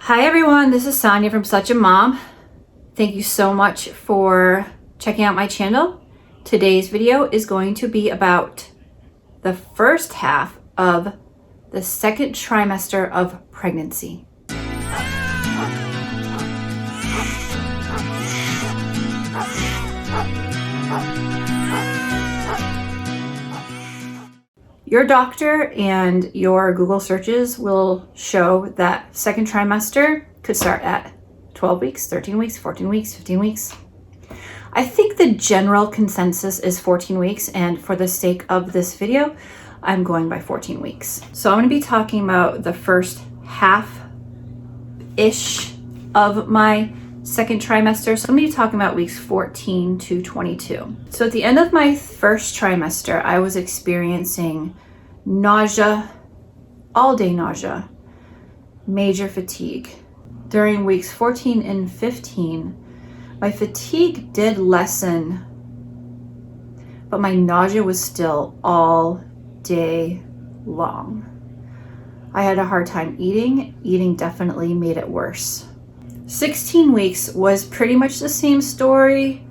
Hi everyone, this is Sonia from Such a Mom. Thank you so much for checking out my channel. Today's video is going to be about the first half of the second trimester of pregnancy. Your doctor and your Google searches will show that second trimester could start at 12 weeks, 13 weeks, 14 weeks, 15 weeks. I think the general consensus is 14 weeks, and for the sake of this video, I'm going by 14 weeks. So I'm going to be talking about the first half-ish of my second trimester. So I'm going to be talking about weeks 14 to 22. So at the end of my first trimester, I was experiencing nausea, all-day nausea, major fatigue. During weeks 14 and 15, my fatigue did lessen, but my nausea was still all day long. I had a hard time eating. Eating definitely made it worse. 16 weeks was pretty much the same story.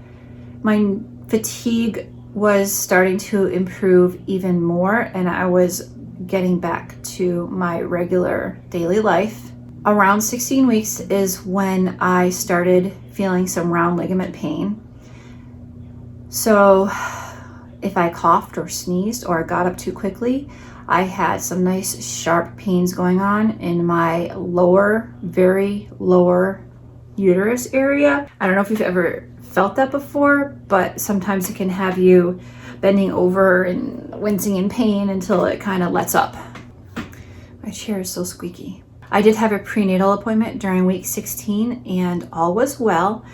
My fatigue was starting to improve even more, and I was getting back to my regular daily life. Around 16 weeks is when I started feeling some round ligament pain. So if I coughed or sneezed or got up too quickly, I had some nice sharp pains going on in my lower, very lower uterus area. I don't know if you've ever felt that before, but sometimes it can have you bending over and wincing in pain until it kind of lets up. My chair is so squeaky. I did have a prenatal appointment during week 16 and all was well,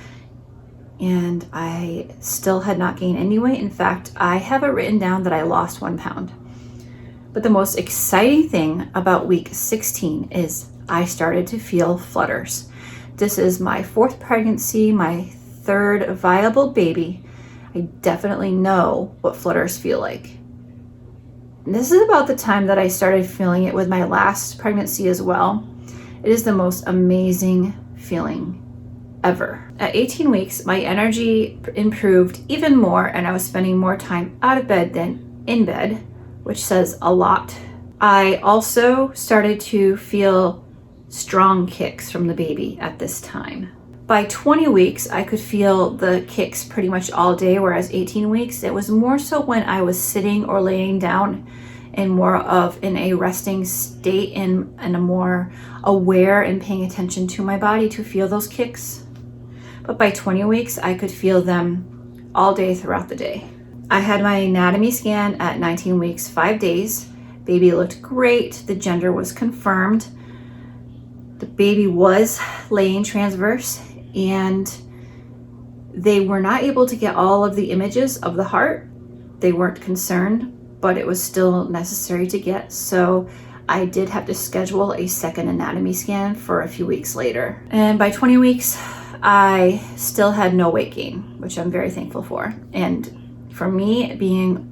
and I still had not gained any weight. In fact, I have it written down that I lost 1 pound. But the most exciting thing about week 16 is I started to feel flutters. This is my 4th pregnancy, my 3rd viable baby. I definitely know what flutters feel like. And this is about the time that I started feeling it with my last pregnancy as well. It is the most amazing feeling ever. At 18 weeks, my energy improved even more, and I was spending more time out of bed than in bed, which says a lot. I also started to feel strong kicks from the baby at this time. By 20 weeks, I could feel the kicks pretty much all day, whereas 18 weeks, it was more so when I was sitting or laying down and more of in a resting state and a more aware and paying attention to my body to feel those kicks. But by 20 weeks, I could feel them all day throughout the day. I had my anatomy scan at 19 weeks, 5 days. Baby looked great. The gender was confirmed. The baby was laying transverse, and they were not able to get all of the images of the heart. They weren't concerned, but it was still necessary to get. So I did have to schedule a second anatomy scan for a few weeks later. And by 20 weeks, I still had no weight gain, which I'm very thankful for. And for me, being,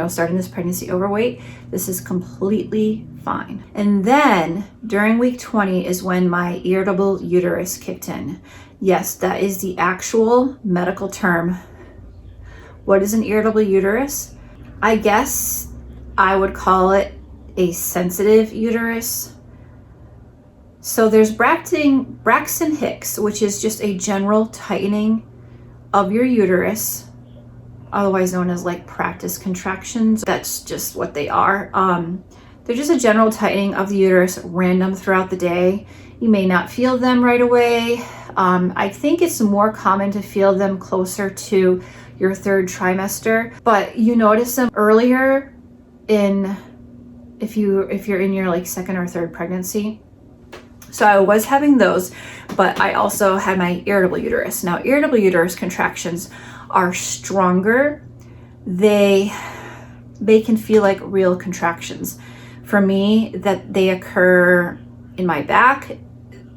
starting this pregnancy overweight, this is completely fine. And then during week 20 is when my irritable uterus kicked in. Yes, that is the actual medical term. What is an irritable uterus? I guess I would call it a sensitive uterus. So there's Braxton Hicks, which is just a general tightening of your uterus, otherwise known as like practice contractions. That's just what they are. They're just a general tightening of the uterus, random throughout the day. You may not feel them right away. I think it's more common to feel them closer to your 3rd trimester, but you notice them earlier if you're in your like 2nd or 3rd pregnancy. So I was having those, but I also had my irritable uterus. Now, irritable uterus contractions are stronger. They can feel like real contractions. For me, that they occur in my back,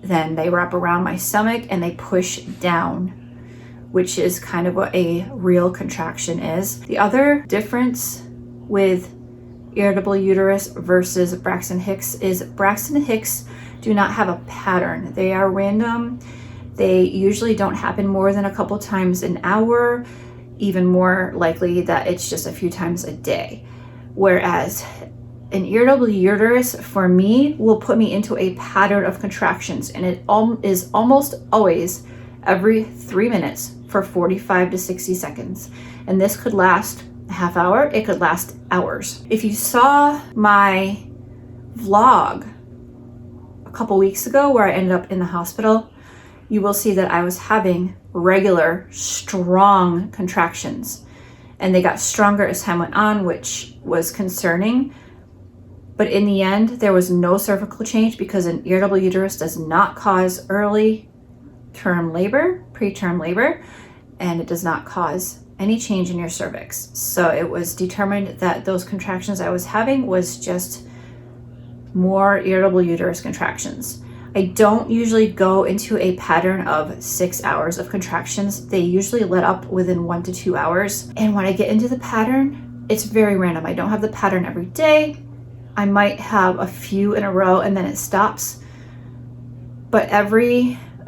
then they wrap around my stomach and they push down, which is kind of what a real contraction is. The other difference with irritable uterus versus Braxton Hicks is Braxton Hicks do not have a pattern. They are random. They usually don't happen more than a couple times an hour, even more likely that it's just a few times a day. Whereas an irritable uterus for me will put me into a pattern of contractions, and it is almost always every 3 minutes for 45 to 60 seconds. And this could last a half hour, it could last hours. If you saw my vlog a couple weeks ago where I ended up in the hospital, you will see that I was having regular, strong contractions. And they got stronger as time went on, which was concerning. But in the end, there was no cervical change because an irritable uterus does not cause early term labor, preterm labor, and it does not cause any change in your cervix. So it was determined that those contractions I was having was just more irritable uterus contractions. I don't usually go into a pattern of 6 hours of contractions. They usually let up within 1 to 2 hours. And when I get into the pattern, it's very random. I don't have the pattern every day. I might have a few in a row and then it stops. But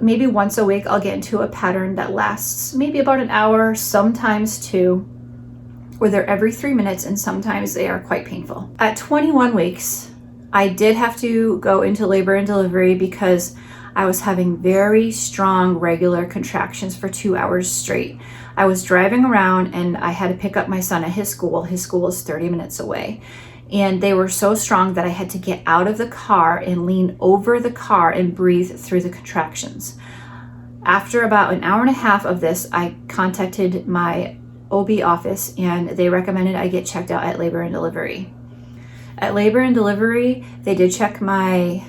maybe once a week, I'll get into a pattern that lasts maybe about an hour, sometimes 2, where they're every 3 minutes, and sometimes they are quite painful. At 21 weeks, I did have to go into labor and delivery because I was having very strong regular contractions for 2 hours straight. I was driving around and I had to pick up my son at his school. His school is 30 minutes away. And they were so strong that I had to get out of the car and lean over the car and breathe through the contractions. After about an hour and a half of this, I contacted my OB office and they recommended I get checked out at labor and delivery. At labor and delivery, they did check my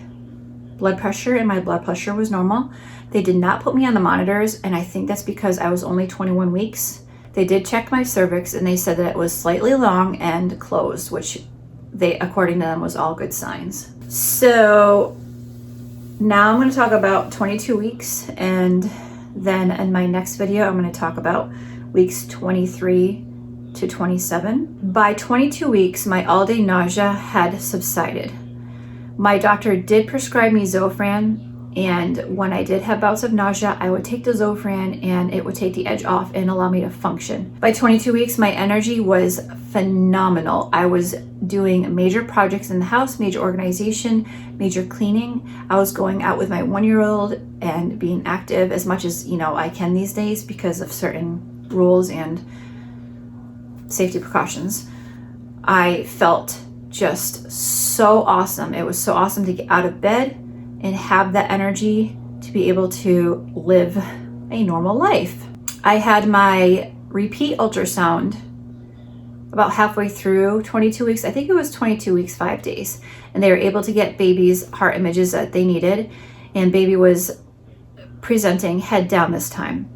blood pressure and my blood pressure was normal. They did not put me on the monitors, and I think that's because I was only 21 weeks. They did check my cervix and they said that it was slightly long and closed, which according to them, was all good signs. So now I'm going to talk about 22 weeks, and then in my next video, I'm going to talk about weeks 23 to 27. By 22 weeks, my all-day nausea had subsided. My doctor did prescribe me Zofran, and when I did have bouts of nausea, I would take the Zofran and it would take the edge off and allow me to function. By 22 weeks, my energy was phenomenal. I was doing major projects in the house, major organization, major cleaning. I was going out with my 1-year-old and being active as much as, I can these days because of certain rules and safety precautions. I felt just so awesome. It was so awesome to get out of bed and have that energy to be able to live a normal life. I had my repeat ultrasound about halfway through 22 weeks. I think it was 22 weeks, 5 days. And they were able to get baby's heart images that they needed. And baby was presenting head down this time.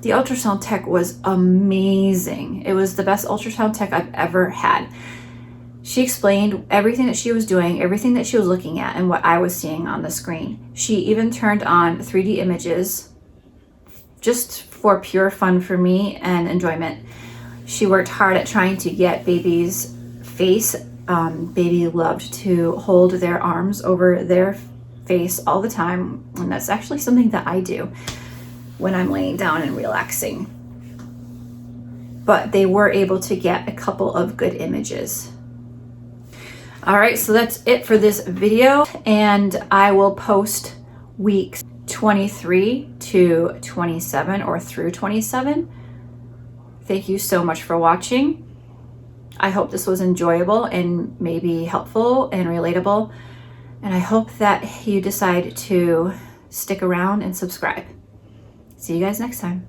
The ultrasound tech was amazing. It was the best ultrasound tech I've ever had. She explained everything that she was doing, everything that she was looking at, and what I was seeing on the screen. She even turned on 3D images just for pure fun for me and enjoyment. She worked hard at trying to get baby's face. Baby loved to hold their arms over their face all the time, and that's actually something that I do when I'm laying down and relaxing. But they were able to get a couple of good images. All right, so that's it for this video, and I will post weeks 23 to 27 or through 27. Thank you so much for watching. I hope this was enjoyable and maybe helpful and relatable, and I hope that you decide to stick around and subscribe. See you guys next time.